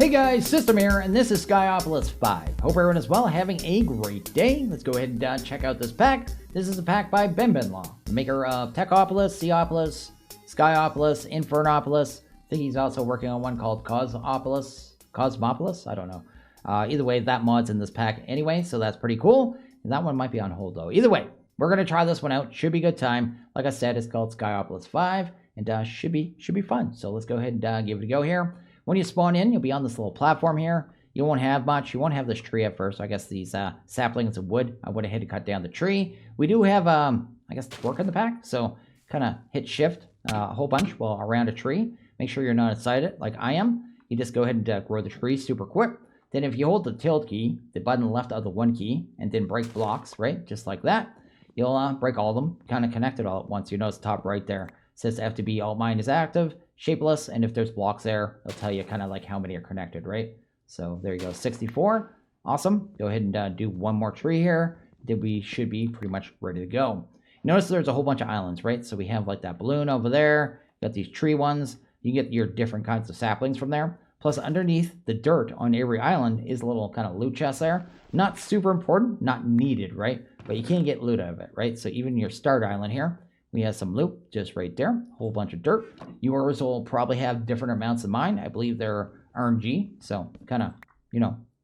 Hey guys, System here, and this is Skyopolis 5. Hope everyone is well, having a great day. Let's go ahead and check out this pack. This is a pack by Law, the maker of Techopolis, Skyopolis, Skyopolis, Infernopolis. I think he's also working on one called Cosmopolis? I don't know. Either way, that mod's in this pack anyway, so that's pretty cool. And that one might be on hold though. Either way, we're going to try this one out. Should be a good time. Like I said, it's called Skyopolis 5, and should be fun. So let's go ahead and give it a go here. When you spawn in, you'll be on this little platform here. You won't have much. You won't have this tree at first. I guess these saplings of wood. I went ahead and cut down the tree. We do have, I guess, quark in the pack. So kind of hit shift a whole bunch while around a tree. Make sure you're not inside it like I am. You just go ahead and grow the tree super quick. Then if you hold the tilt key, the button left of the one key, and then break blocks, right? Just like that. You'll break all of them. Kind of connect it all at once. You notice top right there. It says FTB alt mine is active. Shapeless, and if there's blocks there, it'll tell you kind of like how many are connected, right? So there you go, 64. Awesome. Go ahead and do one more tree here. Then we should be pretty much ready to go. Notice there's a whole bunch of islands, right? So we have like that balloon over there. Got these tree ones. You get your different kinds of saplings from there. Plus underneath the dirt on every island is a little kind of loot chest there. Not super important, not needed, right? But you can get loot out of it, right? So even your start island here, we have some loot just right there, a whole bunch of dirt. Yours will probably have different amounts than mine. I believe they're RNG, so kind of,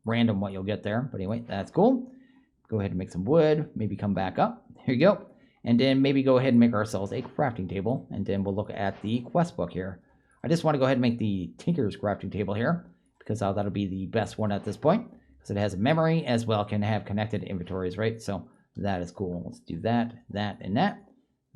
random what you'll get there. But anyway, that's cool. Go ahead and make some wood, maybe come back up. Here you go. And then maybe go ahead and make ourselves a crafting table, and then we'll look at the quest book here. I just want to go ahead and make the Tinker's crafting table here, because that'll be the best one at this point, because it has a memory as well, can have connected inventories, right? So that is cool. Let's do that, and that.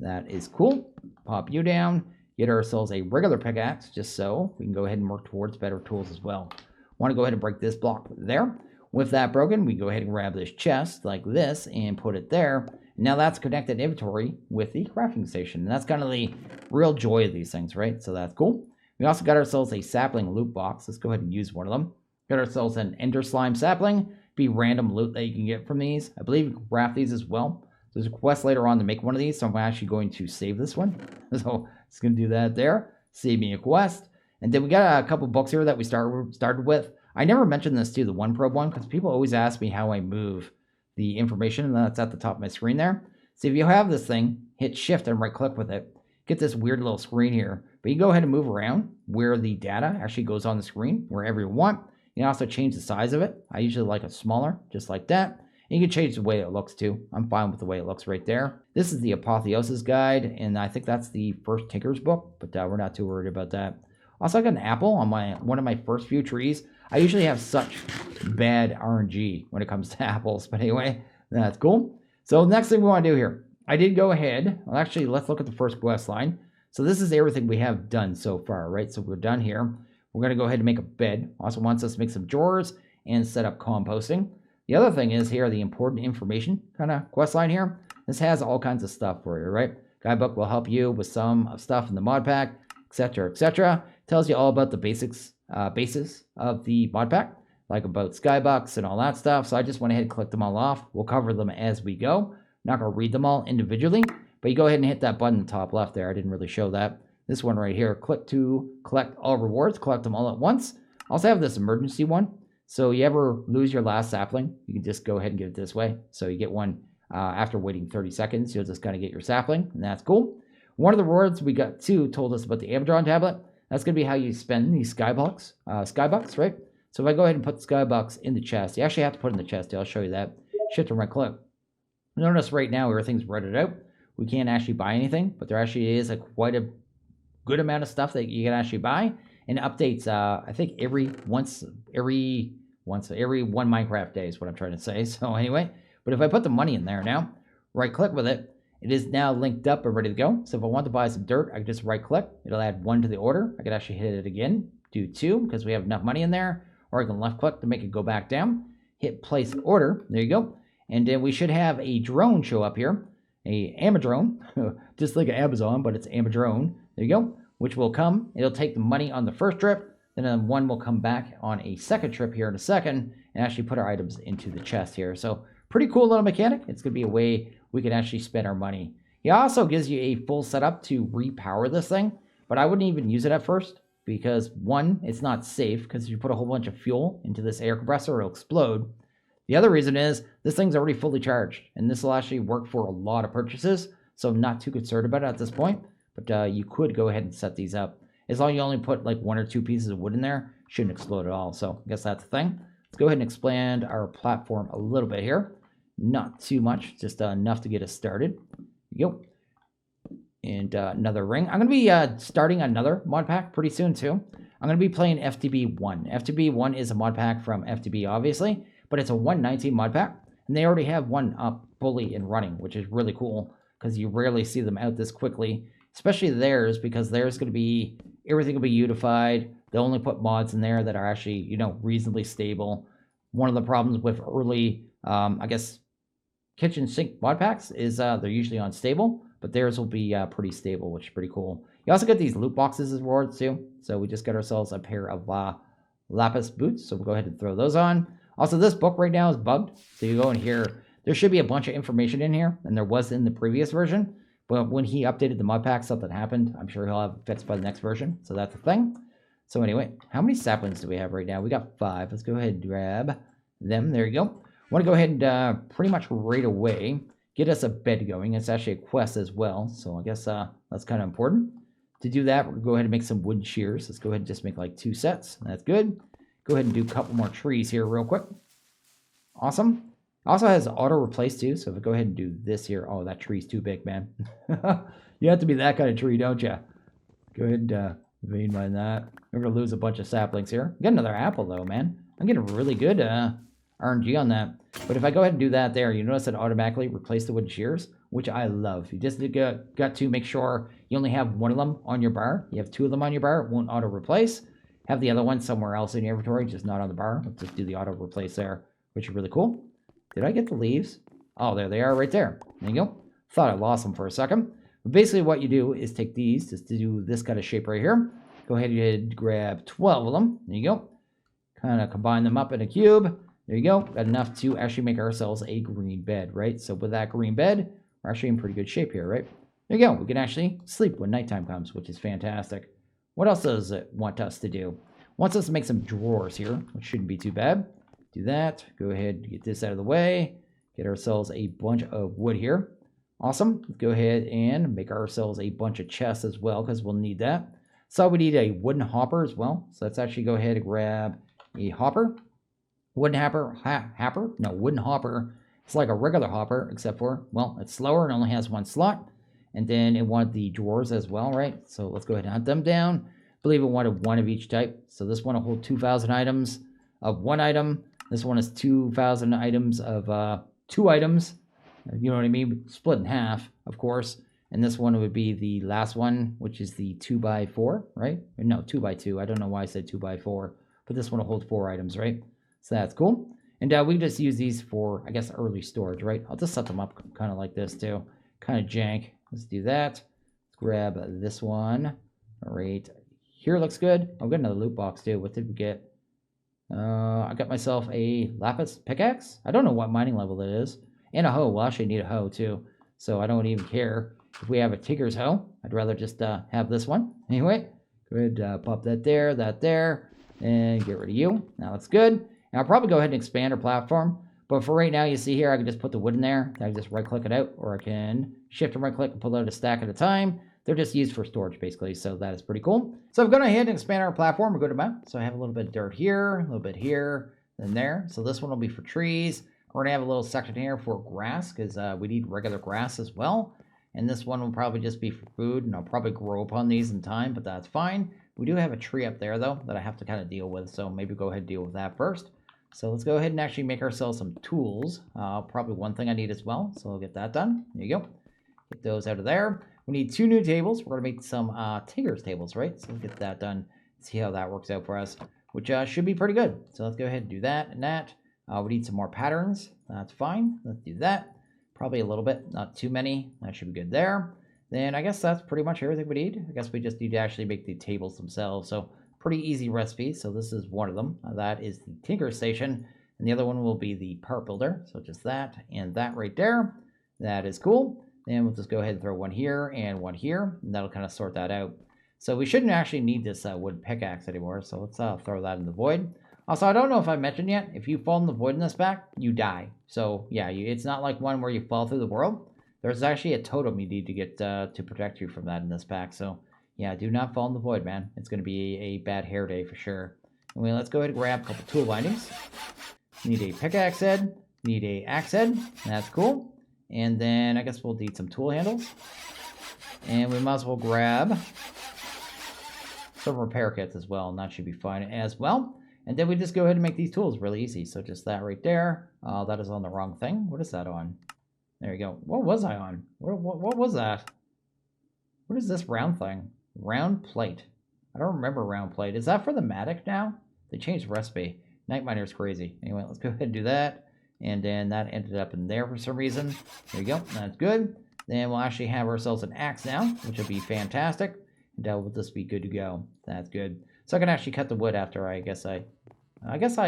That is cool. Pop you down. Get ourselves a regular pickaxe, just so we can go ahead and work towards better tools as well. Want to go ahead and break this block there. With that broken, we go ahead and grab this chest like this and put it there. Now that's connected inventory with the crafting station. And that's kind of the real joy of these things, right? So that's cool. We also got ourselves a sapling loot box. Let's go ahead and use one of them. Got ourselves an ender slime sapling. Be random loot that you can get from these. I believe you can craft these as well. There's a quest later on to make one of these, so I'm actually going to save this one. So it's going to do that there. Save me a quest. And then we got a couple books here that we started with. I never mentioned this too, the OneProbe one, because people always ask me how I move the information, and that's at the top of my screen there. So if you have this thing, hit shift and right click with it. Get this weird little screen here. But you go ahead and move around where the data actually goes on the screen, wherever you want. You can also change the size of it. I usually like it smaller, just like that. You can change the way it looks too. I'm fine with the way it looks right there. This is the Apotheosis Guide, and I think that's the first Tinker's book, but we're not too worried about that. Also, I got an apple on one of my first few trees. I usually have such bad RNG when it comes to apples, but anyway, that's cool. So next thing we want to do here, I did go ahead. Well, actually, let's look at the first quest line. So this is everything we have done so far, right? So we're done here. We're going to go ahead and make a bed. Also wants us to make some drawers and set up composting. The other thing is here, the important information kind of quest line here. This has all kinds of stuff for you, right? Guidebook will help you with some stuff in the mod pack, etc., etc. Tells you all about the basis of the mod pack, like about Skyblocks and all that stuff. So I just went ahead and clicked them all off. We'll cover them as we go. Not going to read them all individually, but you go ahead and hit that button in the top left there. I didn't really show that. This one right here, click to collect all rewards, collect them all at once. Also have this emergency one. So you ever lose your last sapling, you can just go ahead and get it this way. So you get one after waiting 30 seconds. You'll just kind of get your sapling, and that's cool. One of the rewards we got too told us about the Amadron tablet. That's going to be how you spend these skybucks, right? So if I go ahead and put the skybucks in the chest, you actually have to put it in the chest. I'll show you that. Shift and right click. Notice right now everything's redded out. We can't actually buy anything, but there actually is quite a good amount of stuff that you can actually buy. And updates, I think every one Minecraft day is what I'm trying to say. So anyway, but if I put the money in there now, right click with it, it is now linked up and ready to go. So if I want to buy some dirt, I can just right click. It'll add 1 to the order. I could actually hit it again, do 2 because we have enough money in there, or I can left click to make it go back down. Hit place order. There you go. And then we should have a drone show up here, a Amadrone, just like an Amazon, but it's Amadrone. There you go. Which will come. It'll take the money on the first trip, then one will come back on a second trip here in a second and actually put our items into the chest here. So pretty cool little mechanic. It's going to be a way we can actually spend our money. It also gives you a full setup to repower this thing, but I wouldn't even use it at first. because one, it's not safe because you put a whole bunch of fuel into this air compressor, it'll explode. The other reason is this thing's already fully charged, and this will actually work for a lot of purchases, so I'm not too concerned about it at this point, but you could go ahead and set these up. As long as you only put like 1 or 2 pieces of wood in there, shouldn't explode at all, so I guess that's the thing. Let's go ahead and expand our platform a little bit here. Not too much, just enough to get us started. There you go. And another ring. I'm going to be starting another mod pack pretty soon too. I'm going to be playing FTB1. FTB1 is a mod pack from FTB, obviously, but it's a 119 mod pack, and they already have one up fully and running, which is really cool because you rarely see them out this quickly, especially theirs, because theirs going to be, everything will be unified. They'll only put mods in there that are actually, you know, reasonably stable. One of the problems with early, I guess, kitchen sink mod packs is they're usually unstable, but theirs will be pretty stable, which is pretty cool. You also get these loot boxes as rewards too. So we just got ourselves a pair of lapis boots. So we'll go ahead and throw those on. Also, this book right now is bugged. So you go in here, there should be a bunch of information in here, and there was in the previous version. But when he updated the mod pack, something happened. I'm sure he'll have it fixed by the next version. So that's the thing. So anyway, how many saplings do we have right now? We got 5. Let's go ahead and grab them. There you go. I want to go ahead and pretty much right away get us a bed going. It's actually a quest as well, so I guess that's kind of important. To do that, we'll go ahead and make some wood shears. Let's go ahead and just make like 2 sets. That's good. Go ahead and do a couple more trees here real quick. Awesome. Also has auto replace too, so if I go ahead and do this here. Oh, that tree's too big, man. You have to be that kind of tree, don't you? Go ahead and vein mine that. We're going to lose a bunch of saplings here. Get another apple though, man. I'm getting really good RNG on that. But if I go ahead and do that there, you notice it automatically replace the wooden shears, which I love. You just got to make sure you only have 1 of them on your bar. You have 2 of them on your bar, it won't auto replace. Have the other one somewhere else in your inventory, just not on the bar. Let's just do the auto replace there, which is really cool. Did I get the leaves? Oh, there they are right there. There you go. Thought I lost them for a second. But basically what you do is take these, just to do this kind of shape right here. Go ahead and grab 12 of them. There you go. Kind of combine them up in a cube. There you go. Got enough to actually make ourselves a green bed, right? So with that green bed, we're actually in pretty good shape here, right? There you go. We can actually sleep when nighttime comes, which is fantastic. What else does it want us to do? It wants us to make some drawers here, which shouldn't be too bad. Do that. Go ahead and get this out of the way. Get ourselves a bunch of wood here. Awesome. Let's go ahead and make ourselves a bunch of chests as well, because we'll need that. So we need a wooden hopper as well. So let's actually go ahead and grab a hopper. Wooden wooden hopper. It's like a regular hopper, except for, well, it's slower and only has 1 slot. And then it wanted the drawers as well, right? So let's go ahead and hunt them down. I believe it wanted 1 of each type. So this one will hold 2,000 items of 1 item. This one is 2,000 items of 2 items. You know what I mean? Split in half, of course. And this one would be the last one, which is the 2x4, right? Or no, 2x2. I don't know why I said 2x4. But this one will hold 4 items, right? So that's cool. And we can just use these for, I guess, early storage, right? I'll just set them up kind of like this too. Kind of jank. Let's do that. Let's grab this one. All right. Here looks good. I'll get another loot box too. What did we get? I got myself a lapis pickaxe. I don't know what mining level it is. And a hoe. We'll actually need a hoe too. So I don't even care if we have a Tigger's hoe. I'd rather just have this one. Anyway, go ahead, pop that there, and get rid of you. Now that's good. And I'll probably go ahead and expand our platform. But for right now, you see here, I can just put the wood in there. I can just right-click it out, or I can shift and right-click and pull out a stack at a time. They're just used for storage, basically, so that is pretty cool. So I've gone ahead and expand our platform. We'll go to map. So I have a little bit of dirt here, a little bit here, then there. So this one will be for trees. We're going to have a little section here for grass, because we need regular grass as well. And this one will probably just be for food, and I'll probably grow upon these in time, but that's fine. We do have a tree up there, though, that I have to kind of deal with, so maybe go ahead and deal with that first. So let's go ahead and actually make ourselves some tools. Probably one thing I need as well, so I'll get that done. There you go. Get those out of there. We need 2 new tables. We're going to make some Tigger's tables, right? So let's get that done. See how that works out for us, which should be pretty good. So let's go ahead and do that and that. We need some more patterns. That's fine. Let's do that. Probably a little bit, not too many. That should be good there. Then I guess that's pretty much everything we need. I guess we just need to actually make the tables themselves. So pretty easy recipe. So this is one of them. That is the Tinker Station. And the other one will be the Part Builder. So just that and that right there. That is cool. Then we'll just go ahead and throw one here and one here. And that'll kind of sort that out. So we shouldn't actually need this wood pickaxe anymore. So let's throw that in the void. Also, I don't know if I mentioned yet, if you fall in the void in this pack, you die. So yeah, it's not like one where you fall through the world. There's actually a totem you need to get to protect you from that in this pack. So yeah, do not fall in the void, man. It's going to be a bad hair day for sure. Anyway, let's go ahead and grab a couple tool bindings. Need a pickaxe head. Need a axe head. That's cool. And then I guess we'll need some tool handles. And we might as well grab some repair kits as well. And that should be fine as well. And then we just go ahead and make these tools really easy. So just that right there. That is on the wrong thing. What is that on? There you go. What was I on? What was that? What is this round thing? Round plate. I don't remember round plate. Is that for the Matic now? They changed recipe. Night Miner's crazy. Anyway, let's go ahead and do that. And then that ended up in there for some reason. There you go. That's good. Then we'll actually have ourselves an axe now, which will be fantastic. And we'll just be good to go. That's good. So I can actually cut the wood after I guess I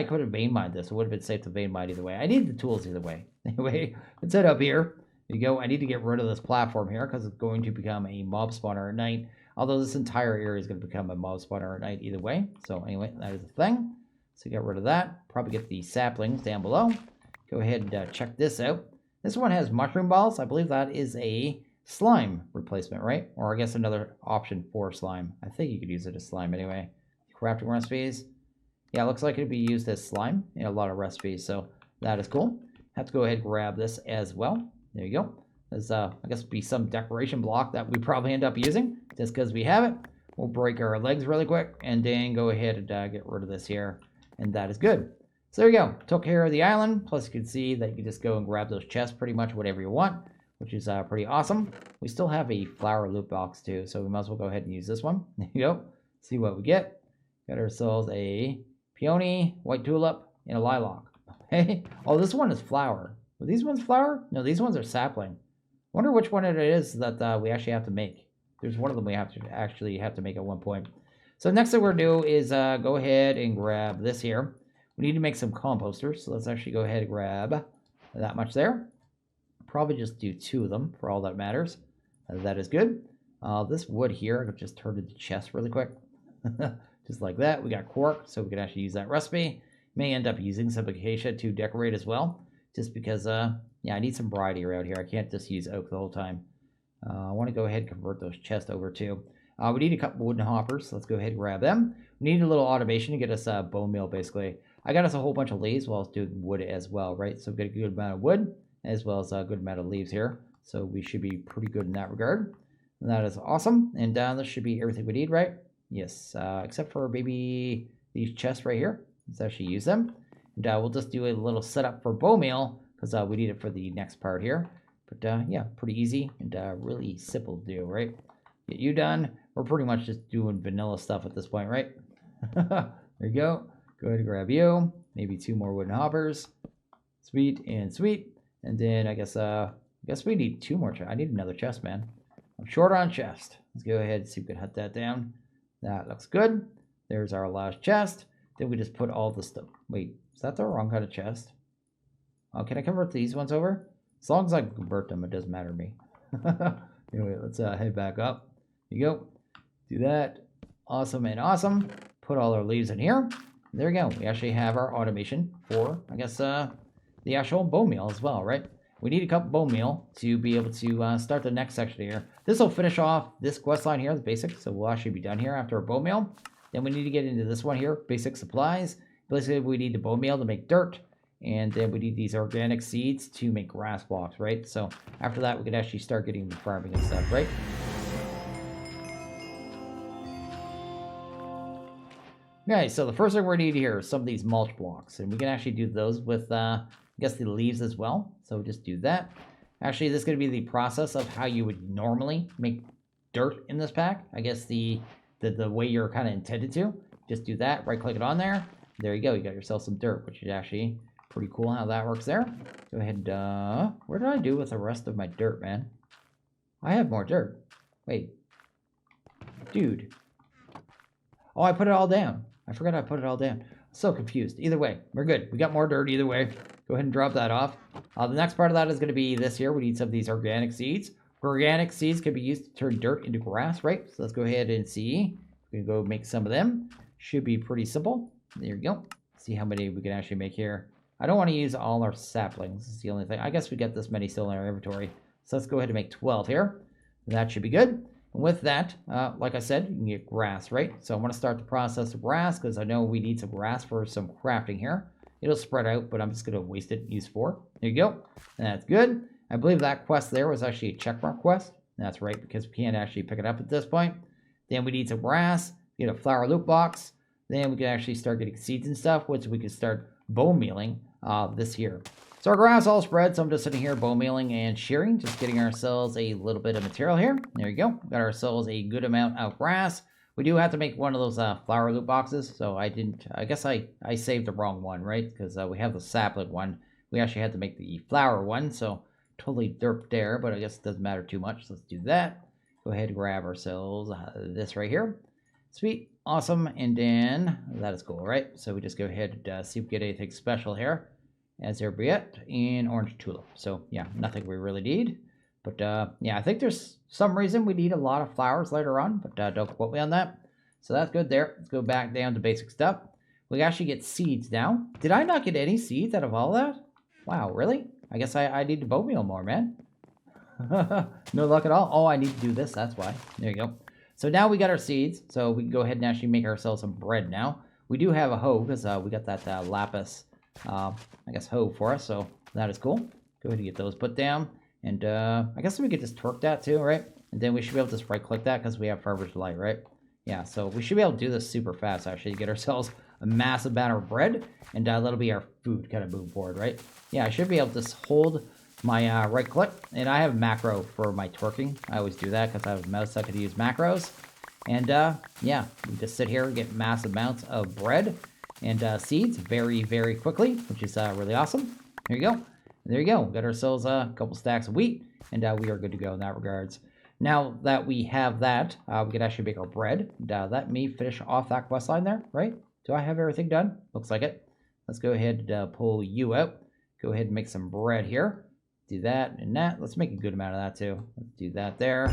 could have vein mined this. It would have been safe to vein mine either way. I need the tools either way. Anyway, let's head up here. There you go. I need to get rid of this platform here because it's going to become a mob spawner at night. Although this entire area is going to become a mob spawner at night either way. So anyway, that is the thing. So get rid of that. Probably get the saplings down below. Go ahead and check this out. This one has mushroom balls. I believe that is a slime replacement, right? Or I guess another option for slime. I think you could use it as slime anyway. Crafting recipes. Yeah, it looks like it'd be used as slime in a lot of recipes. So that is cool. Have to go ahead and grab this as well. There you go. There's, I guess, be some decoration block that we probably end up using just because we have it. We'll break our legs really quick and then go ahead and get rid of this here. And that is good. So there you go. Took care of the island. Plus you can see that you can just go and grab those chests pretty much whatever you want, which is pretty awesome. We still have a flower loot box too, so we might as well go ahead and use this one. There you go. See what we get. Got ourselves a peony, white tulip, and a lilac. Okay. Oh, this one is flower. Were these ones flower? No, these ones are sapling. Wonder which one it is that we actually have to make. There's one of them we have to make at one point. So next thing we're going to do is go ahead and grab this here. We need to make some composters. So let's actually go ahead and grab that much there. Probably just do 2 of them for all that matters. That is good. This wood here, I could just turn into chest really quick. Just like that. We got quark, so we can actually use that recipe. May end up using some acacia to decorate as well. Just because, yeah, I need some variety around here. I can't just use oak the whole time. I want to go ahead and convert those chests over too. We need a couple wooden hoppers, so let's go ahead and grab them. We need a little automation to get us a bone meal, basically. I got us a whole bunch of leaves while I was doing wood as well, right? So we've got a good amount of wood, as well as a good amount of leaves here. So we should be pretty good in that regard. And that is awesome. And this should be everything we need, right? Yes, except for maybe these chests right here. Let's actually use them. And we'll just do a little setup for bone meal, because we need it for the next part here. But yeah, pretty easy and really simple to do, right? Get you done. We're pretty much just doing vanilla stuff at this point, right? There you go. Go ahead and grab you. Maybe 2 more wooden hoppers. Sweet and sweet. And then I guess we need 2 more chests. I need another chest, man. I'm short on chest. Let's go ahead and see if we can hunt that down. That looks good. There's our last chest. Then we just put all the stuff. Wait, is that the wrong kind of chest? Oh, can I convert these ones over? As long as I convert them, it doesn't matter to me. Anyway, let's head back up. There you go. Do that. Awesome and awesome. Put all our leaves in here. There we go. We actually have our automation for, I guess, the actual bone meal as well, right? We need a couple bone meal to be able to start the next section here. This will finish off this quest line here, the basics. So we'll actually be done here after a bone meal. Then we need to get into this one here, basic supplies. Basically, we need the bone meal to make dirt. And then we need these organic seeds to make grass blocks, right? So after that, we can actually start getting the farming and stuff, right? Okay, so the first thing we're going to need here is some of these mulch blocks. And we can actually do those with, I guess, the leaves as well. So just do that. Actually, this is going to be the process of how you would normally make dirt in this pack. I guess the way you're kind of intended to. Just do that, right-click it on there. There you go. You got yourself some dirt, which is actually pretty cool how that works there. Go ahead and, what did I do with the rest of my dirt, man? I have more dirt. Wait. Dude. Oh, I put it all down. I forgot I put it all down. I'm so confused. Either way, we're good. We got more dirt either way. Go ahead and drop that off. The next part of that is going to be this here. We need some of these organic seeds. We're Organic seeds can be used to turn dirt into grass, right? So let's go ahead and see. We can go make some of them. Should be pretty simple. There you go. See how many we can actually make here. I don't want to use all our saplings. It's the only thing. I guess we get this many still in our inventory. So let's go ahead and make 12 here. That should be good. And with that, like I said, you can get grass, right? So I want to start the process of grass because I know we need some grass for some crafting here. It'll spread out, but I'm just going to waste it. Use 4. There you go. That's good. I believe that quest there was actually a checkmark quest. That's right, because we can't actually pick it up at this point. Then we need some grass, get a flower loot box. Then we can actually start getting seeds and stuff, which we can start bone mealing this year. So our grass all spread, so I'm just sitting here bone mealing and shearing, just getting ourselves a little bit of material here. There you go. Got ourselves a good amount of grass. We do have to make one of those flower loot boxes, so I guess I saved the wrong one, right? Because we have the sapling one. We actually had to make the flower one, so totally derped there, but I guess it doesn't matter too much. So let's do that. Go ahead and grab ourselves this right here. Sweet. Awesome. And then that is cool, right? So we just go ahead and see if we get anything special here. As there be it in orange tulip. So yeah, nothing we really need. But yeah, I think there's some reason we need a lot of flowers later on, but don't quote me on that. So that's good there. Let's go back down to basic stuff. We actually get seeds now. Did I not get any seeds out of all that? Wow, really? I guess I need to bone meal more, man. No luck at all. Oh, I need to do this. That's why. There you go. So now we got our seeds. So we can go ahead and actually make ourselves some bread now. We do have a hoe because we got that lapis, I guess, hoe for us. So that is cool. Go ahead and get those put down. And I guess we could just torque that too, right? And then we should be able to just right click that because we have Farmer's Delight, right? Yeah, so we should be able to do this super fast actually to get ourselves a massive amount of bread. And that'll be our food kind of moving forward, right? Yeah, I should be able to just hold my right click. And I have macro for my twerking. I always do that because I have a mouse, so I could use macros. And yeah, we just sit here and get massive amounts of bread and seeds very, very quickly, which is really awesome. There you go. There you go. Got ourselves a couple stacks of wheat, and we are good to go in that regards. Now that we have that, we can actually make our bread. Let me finish off that quest line there, right? Do I have everything done? Looks like it. Let's go ahead and pull you out. Go ahead and make some bread here. Do that and that. Let's make a good amount of that too. Let's do that there.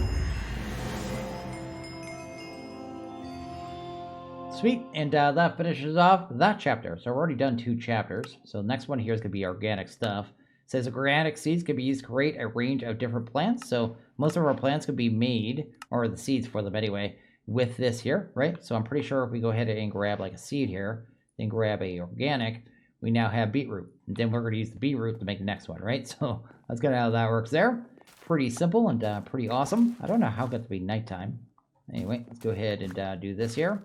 Sweet, and that finishes off that chapter. So we've already done 2 chapters. So the next one here is going to be organic stuff. It says organic seeds can be used to create a range of different plants. So most of our plants can be made, or the seeds for them anyway, with this here, right? So I'm pretty sure if we go ahead and grab like a seed here, then grab a organic, we now have beetroot. And then we're going to use the beetroot to make the next one, right? So that's kind of how that works there. Pretty simple and pretty awesome. I don't know how it got to be nighttime. Anyway, let's go ahead and do this here.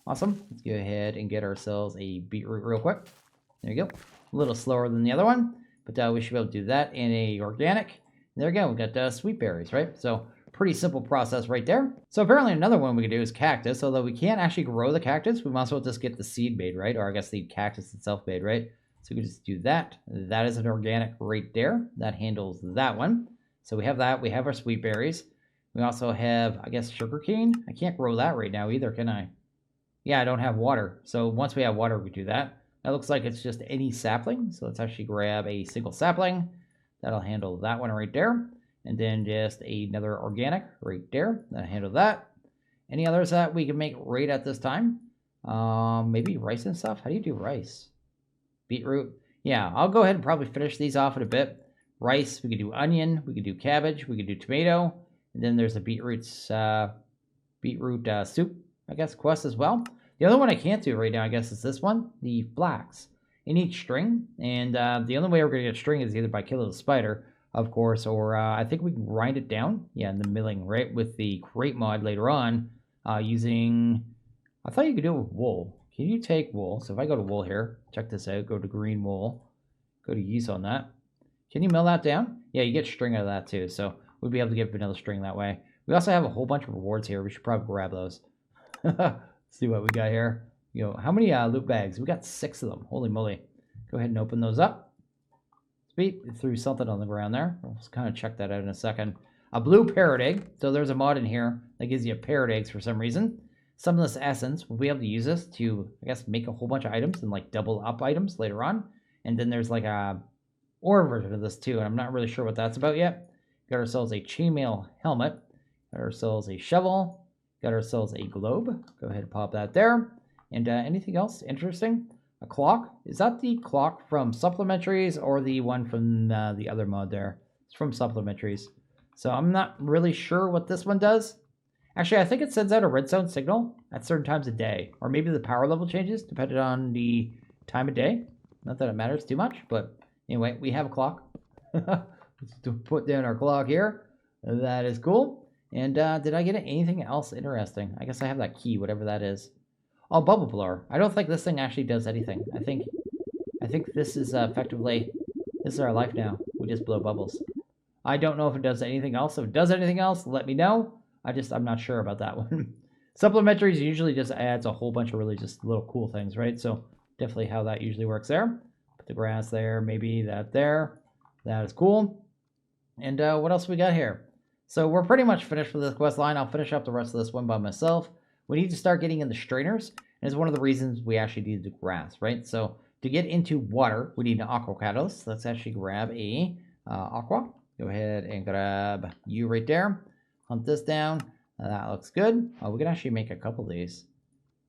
Awesome. Let's go ahead and get ourselves a beetroot real quick. There you go. A little slower than the other one, but we should be able to do that in a organic. There we go. We got sweet berries, right? So pretty simple process right there. So apparently another one we can do is cactus, although we can't actually grow the cactus. We might as well just get the seed made, right? Or I guess the cactus itself made, right? So we can just do that. That is an organic right there. That handles that one. So we have that. We have our sweet berries. We also have, I guess, sugarcane. I can't grow that right now either, can I? Yeah, I don't have water. So once we have water, we do that. That looks like it's just any sapling. So let's actually grab a single sapling. That'll handle that one right there. And then just another organic right there. That'll handle that. Any others that we can make right at this time? Maybe rice and stuff. How do you do rice? Beetroot. Yeah, I'll go ahead and probably finish these off in a bit. Rice, we could do onion, we could do cabbage, we could do tomato. And then there's a beetroot soup, I guess, quest as well. The other one I can't do right now, I guess, is this one, the flax. In each string, and the only way we're going to get string is either by killing the spider, of course, or I think we can grind it down, yeah, in the milling, right, with the crate mod later on, using, I thought you could do it with wool. Can you take wool? So if I go to wool here, check this out, go to green wool, go to use on that. Can you mill that down? Yeah, you get string out of that too, so we'll be able to get vanilla string that way. We also have a whole bunch of rewards here. We should probably grab those. See what we got here. You know, how many loot bags? We got 6 of them. Holy moly. Go ahead and open those up. Sweet. Threw something on the ground there. We'll just kind of check that out in a second. A blue parrot egg. So there's a mod in here that gives you parrot eggs for some reason. Some of this essence, we'll be able to use this to, I guess, make a whole bunch of items and like double up items later on. And then there's like a ore version of this too. And I'm not really sure what that's about yet. Got ourselves a chainmail helmet. Got ourselves a shovel. Got ourselves a globe. Go ahead and pop that there. And anything else interesting? A clock. Is that the clock from Supplementaries or the one from the other mod there? It's from Supplementaries. So I'm not really sure what this one does. Actually, I think it sends out a redstone signal at certain times of day. Or maybe the power level changes depending on the time of day. Not that it matters too much, but anyway, we have a clock. Let's put down our clock here. That is cool. And did I get anything else interesting? I guess I have that key, whatever that is. Oh, bubble blower. I don't think this thing actually does anything. I think this is effectively, this is our life now. We just blow bubbles. I don't know if it does anything else. If it does anything else, let me know. I'm not sure about that one. Supplementaries usually just adds a whole bunch of really just little cool things, right? So definitely how that usually works there. Put the grass there, maybe that there. That is cool. And what else we got here? So we're pretty much finished with this quest line. I'll finish up the rest of this one by myself. We need to start getting in the strainers. And it's one of the reasons we actually need the grass, right? So to get into water, we need an aqua catalyst. Let's actually grab a aqua. Go ahead and grab you right there. Hunt this down. That looks good. We can actually make a couple of these.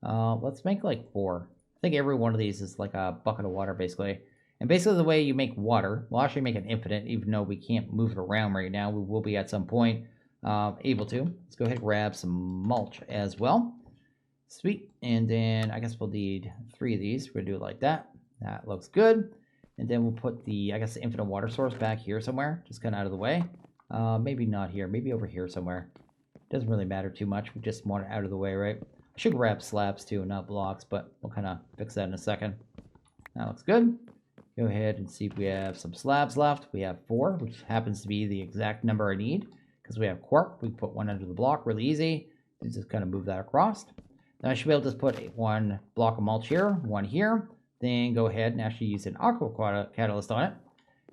Let's make like 4. I think every one of these is like a bucket of water, basically. And basically the way you make water, we'll actually make it infinite, even though we can't move it around right now. We will be at some point able to. Let's go ahead and grab some mulch as well. Sweet. And then I guess we'll need 3 of these. We're going to do it like that. That looks good. And then we'll put the, I guess, the infinite water source back here somewhere. Just kind of out of the way. Maybe not here. Maybe over here somewhere. Doesn't really matter too much. We just want it out of the way, right? I should grab slabs too, not blocks, but we'll kind of fix that in a second. That looks good. Go ahead and see if we have some slabs left. We have 4, which happens to be the exact number I need. Because we have quark. We can put 1 under the block really easy. Just kind of move that across. Then I should be able to just put 1 block of mulch here, 1 here. Then go ahead and actually use an aqua catalyst on it.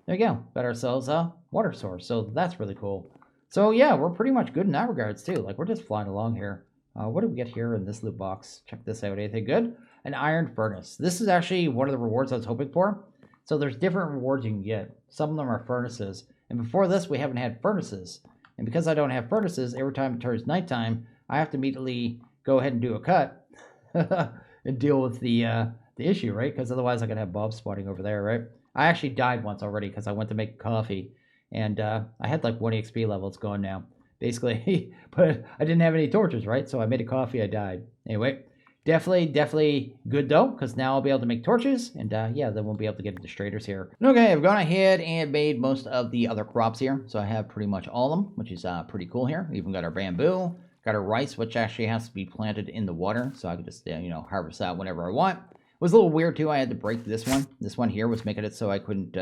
There you go. Got ourselves a water source. So that's really cool. So yeah, we're pretty much good in that regards too. Like we're just flying along here. What do we get here in this loot box? Check this out. Anything good? An iron furnace. This is actually one of the rewards I was hoping for. So there's different rewards you can get. Some of them are furnaces. And before this, we haven't had furnaces. And because I don't have furnaces, every time it turns nighttime, I have to immediately go ahead and do a cut and deal with the issue, right? Because otherwise I could have Bob spawning over there, right? I actually died once already because I went to make coffee. And I had like 1 XP level. It's gone now, basically. But I didn't have any torches, right? So I made a coffee. I died. Anyway, definitely good, though, because now I'll be able to make torches. And yeah, then we'll be able to get into strainers here. Okay, I've gone ahead and made most of the other crops here. So I have pretty much all of them, which is pretty cool here. We even got our bamboo. Got our rice, which actually has to be planted in the water. So I can just, harvest that whenever I want. It was a little weird, too. I had to break this one. This one here was making it so I couldn't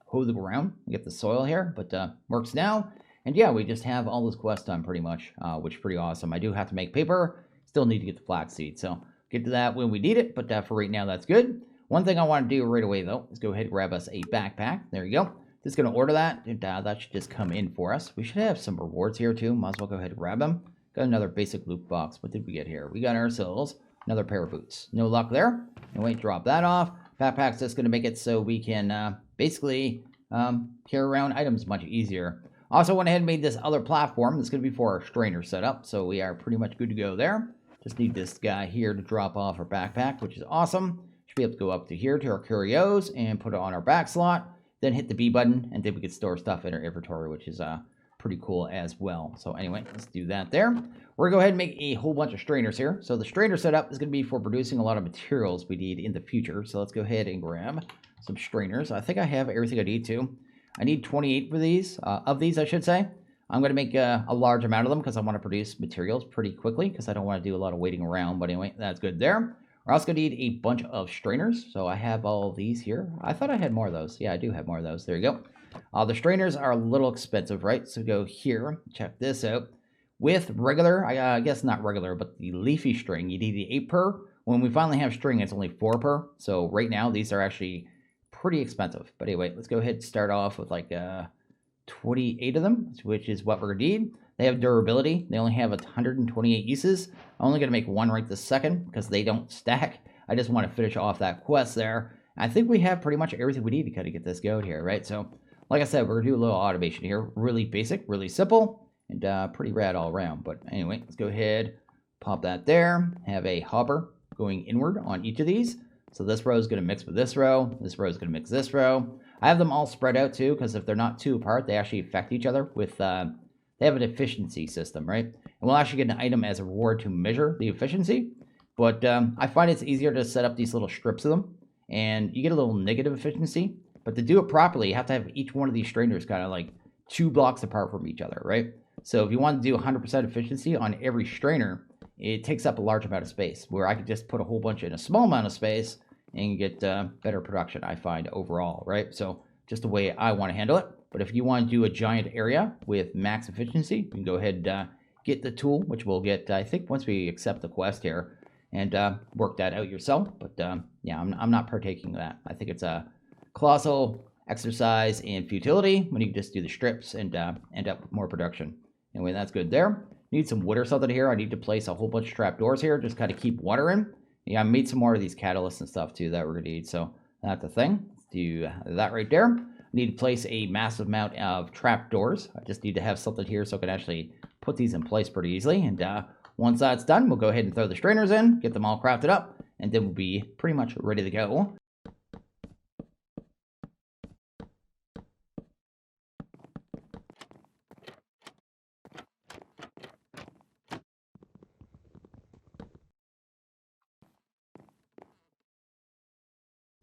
hoe the ground and get the soil here, but works now. And yeah, we just have all this quest done pretty much, which is pretty awesome. I do have to make paper. Still need to get the flaxseed, so get to that when we need it, but for right now, that's good. One thing I want to do right away, though, is go ahead and grab us a backpack. There you go. Just going to order that, and that should just come in for us. We should have some rewards here, too. Might as well go ahead and grab them. Got another basic loot box. What did we get here? We got ourselves another pair of boots. No luck there. And wait, drop that off. Backpack's just going to make it so we can basically carry around items much easier. Also went ahead and made this other platform. This is going to be for our strainer setup, so we are pretty much good to go there. Just need this guy here to drop off our backpack, which is awesome. Should be able to go up to here to our curios and put it on our back slot. Then hit the B button, and then we can store stuff in our inventory, which is pretty cool as well. So anyway, let's do that there. We're going to go ahead and make a whole bunch of strainers here. So the strainer setup is going to be for producing a lot of materials we need in the future. So let's go ahead and grab some strainers. I think I have everything I need to. I need 28 for these, of these, I should say. I'm going to make a large amount of them because I want to produce materials pretty quickly because I don't want to do a lot of waiting around. But anyway, that's good there. We're also going to need a bunch of strainers. So I have all of these here. I thought I had more of those. Yeah, I do have more of those. There you go. The strainers are a little expensive, right? So go here. Check this out. With regular, I guess not regular, but the leafy string, you need the 8 per. When we finally have string, it's only 4 per. So right now, these are actually pretty expensive. But anyway, let's go ahead and start off with like 28 of them, which is what we're going to need. They have durability. They only have 128 uses. I'm only going to make one right this second because they don't stack. I just want to finish off that quest there. I think we have pretty much everything we need to kind of get this going here, right? So like I said, we're going to do a little automation here. Really basic, really simple, and pretty rad all around. But anyway, let's go ahead, pop that there. Have a hopper going inward on each of these. So this row is going to mix with this row. This row is going to mix this row. I have them all spread out too, because if they're not too apart, they actually affect each other with, they have an efficiency system, right? And we'll actually get an item as a reward to measure the efficiency. But I find it's easier to set up these little strips of them, and you get a little negative efficiency. But to do it properly, you have to have each one of these strainers kind of like 2 blocks apart from each other, right? So if you want to do 100% efficiency on every strainer, it takes up a large amount of space, where I could just put a whole bunch in a small amount of space and get better production, I find, overall, right? So just the way I want to handle it. But if you want to do a giant area with max efficiency, you can go ahead and get the tool, which we'll get, I think, once we accept the quest here, and work that out yourself. But yeah, I'm not partaking of that. I think it's a colossal exercise in futility when you can just do the strips and end up with more production. Anyway, that's good there. Need some wood or something here. I need to place a whole bunch of trapdoors here, just kind of keep water in. Yeah, I made some more of these catalysts and stuff too that we're going to need. So that's the thing. Let's do that right there. I need to place a massive amount of trapdoors. I just need to have something here so I can actually put these in place pretty easily. And once that's done, we'll go ahead and throw the strainers in, get them all crafted up, and then we'll be pretty much ready to go.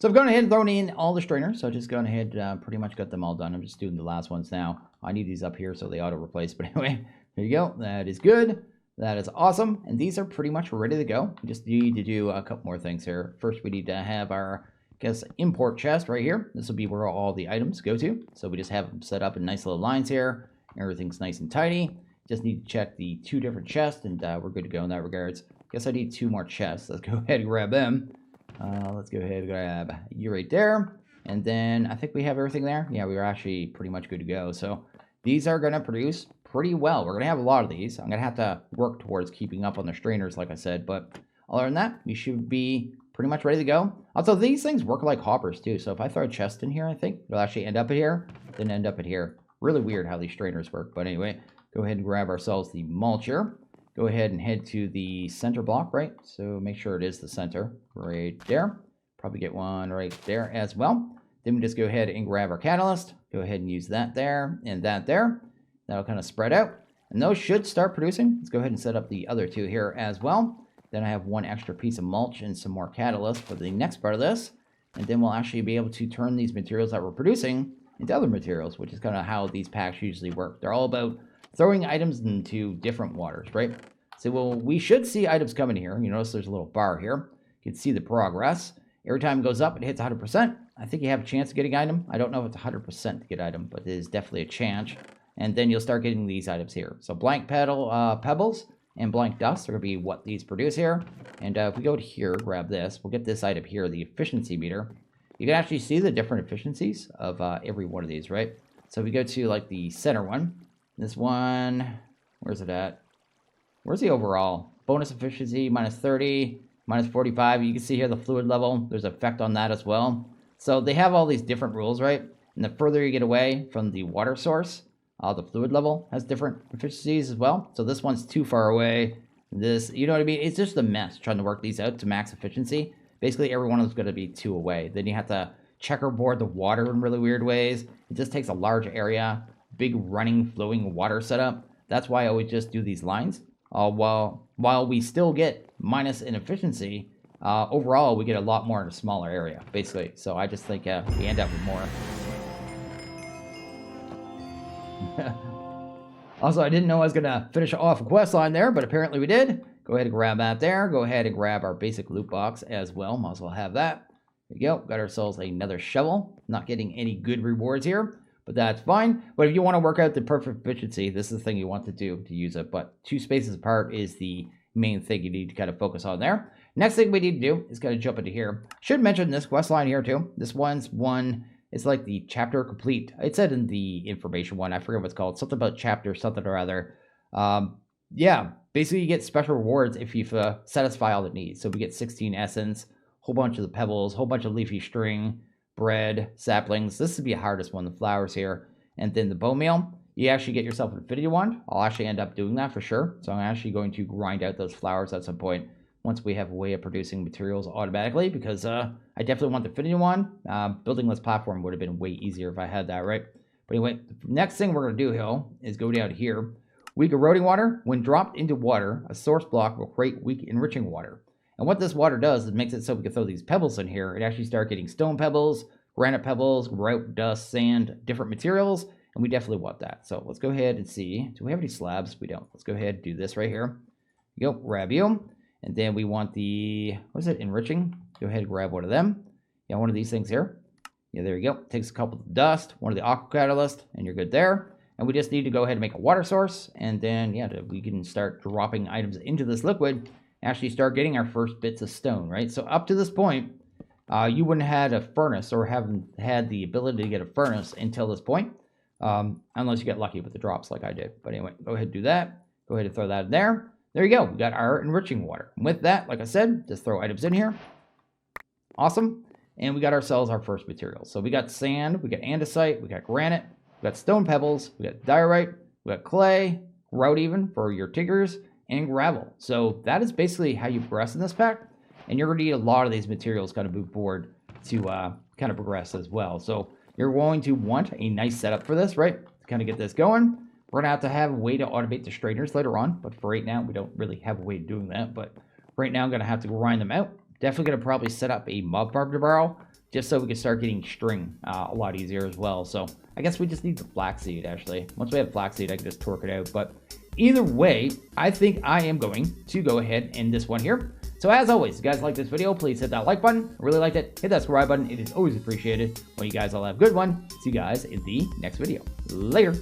So I've gone ahead and thrown in all the strainers. So I just gone ahead, pretty much got them all done. I'm just doing the last ones now. I need these up here so they auto replace. But anyway, there you go. That is good. That is awesome. And these are pretty much ready to go. We just need to do a couple more things here. First, we need to have our, import chest right here. This will be where all the items go to. So we just have them set up in nice little lines here. Everything's nice and tidy. Just need to check the 2 different chests, and we're good to go in that regards. Guess I need 2 more chests. Let's go ahead and grab them. Let's go ahead and grab you right there. And then I think we have everything there. Yeah, we are actually pretty much good to go. So these are going to produce pretty well. We're going to have a lot of these. I'm going to have to work towards keeping up on the strainers, like I said. But other than that, we should be pretty much ready to go. Also, these things work like hoppers too. So if I throw a chest in here, I think it'll actually end up in here, then end up in here. Really weird how these strainers work. But anyway, go ahead and grab ourselves the mulcher. Go ahead and head to the center block, right? So make sure it is the center right there. Probably get one right there as well. Then we just go ahead and grab our catalyst. Go ahead and use that there and that there. That'll kind of spread out. And those should start producing. Let's go ahead and set up the other 2 here as well. Then I have 1 extra piece of mulch and some more catalyst for the next part of this. And then we'll actually be able to turn these materials that we're producing into other materials, which is kind of how these packs usually work. They're all about throwing items into different waters, right? So we should see items coming here. You notice there's a little bar here. You can see the progress. Every time it goes up, it hits 100%. I think you have a chance of getting item. I don't know if it's 100% to get item, but it is definitely a chance. And then you'll start getting these items here. So blank pebbles and blank dust are going to be what these produce here. And if we go to here, grab this, we'll get this item here, the efficiency meter. You can actually see the different efficiencies of every one of these, right? So we go to like the center one. This one, where's it at? Where's the overall? Bonus efficiency, minus 30, minus 45. You can see here the fluid level. There's an effect on that as well. So they have all these different rules, right? And the further you get away from the water source, the fluid level has different efficiencies as well. So this one's too far away. This, you know what I mean? It's just a mess trying to work these out to max efficiency. Basically, every one of them is going to be 2 away. Then you have to checkerboard the water in really weird ways. It just takes a large area, big running, flowing water setup. That's why I always just do these lines. While we still get minus in efficiency, overall we get a lot more in a smaller area, basically. So I just think we end up with more. Also, I didn't know I was going to finish off a quest line there, but apparently we did. Go ahead and grab that there. Go ahead and grab our basic loot box as well. Might as well have that. There we go. Got ourselves another shovel. Not getting any good rewards here, but that's fine. But if you want to work out the perfect efficiency, this is the thing you want to do to use it. But 2 spaces apart is the main thing you need to kind of focus on there. Next thing we need to do is kind of jump into here. Should mention this quest line here too. This one's one. It's like the chapter complete. It said in the information one, I forget what it's called. Something about chapter, something or other. Yeah, basically you get special rewards if you satisfy all the needs. So we get 16 essence, whole bunch of the pebbles, whole bunch of leafy string, bread, saplings. This would be the hardest one, the flowers here. And then the bone meal. You actually get yourself an infinity wand. I'll actually end up doing that for sure. So I'm actually going to grind out those flowers at some point once we have a way of producing materials automatically, because I definitely want the infinity wand. Building this platform would have been way easier if I had that, right? But anyway, the next thing we're going to do, Hill, is go down here. Weak eroding water. When dropped into water, a source block will create weak enriching water. And what this water does is makes it so we can throw these pebbles in here. It actually start getting stone pebbles, granite pebbles, grout, dust, sand, different materials. And we definitely want that. So let's go ahead and see. Do we have any slabs? We don't. Let's go ahead and do this right here. Go, grab you. And then we want the, what is it, enriching? Go ahead and grab one of them. Yeah, one of these things here. Yeah, there you go. Takes a couple of dust, one of the aqua catalyst, and you're good there. And we just need to go ahead and make a water source. And then, yeah, we can start dropping items into this liquid. Actually start getting our first bits of stone, right? So up to this point, you wouldn't have had a furnace or haven't had the ability to get a furnace until this point. Unless you get lucky with the drops like I did. But anyway, go ahead and do that. Go ahead and throw that in there. There you go. We got our enriching water. And with that, like I said, just throw items in here. Awesome. And we got ourselves our first materials. So we got sand, we got andesite, we got granite, we got stone pebbles, we got diorite, we got clay, grout even for your tiggers, and gravel. So that is basically how you progress in this pack. And you're going to need a lot of these materials kind of move forward to kind of progress as well. So you're going to want a nice setup for this, right? To kind of get this going. We're going to have a way to automate the straighteners later on. But for right now, we don't really have a way of doing that. But right now, I'm going to have to grind them out. Definitely going to probably set up a mob farm tomorrow, just so we can start getting string a lot easier as well. So I guess we just need the flaxseed, actually. Once we have flaxseed, I can just torque it out. But either way, I think I am going to go ahead and end this one here. So as always, if you guys like this video, please hit that like button. I really liked it. Hit that subscribe button. It is always appreciated. Well, you guys all have a good one. See you guys in the next video. Later.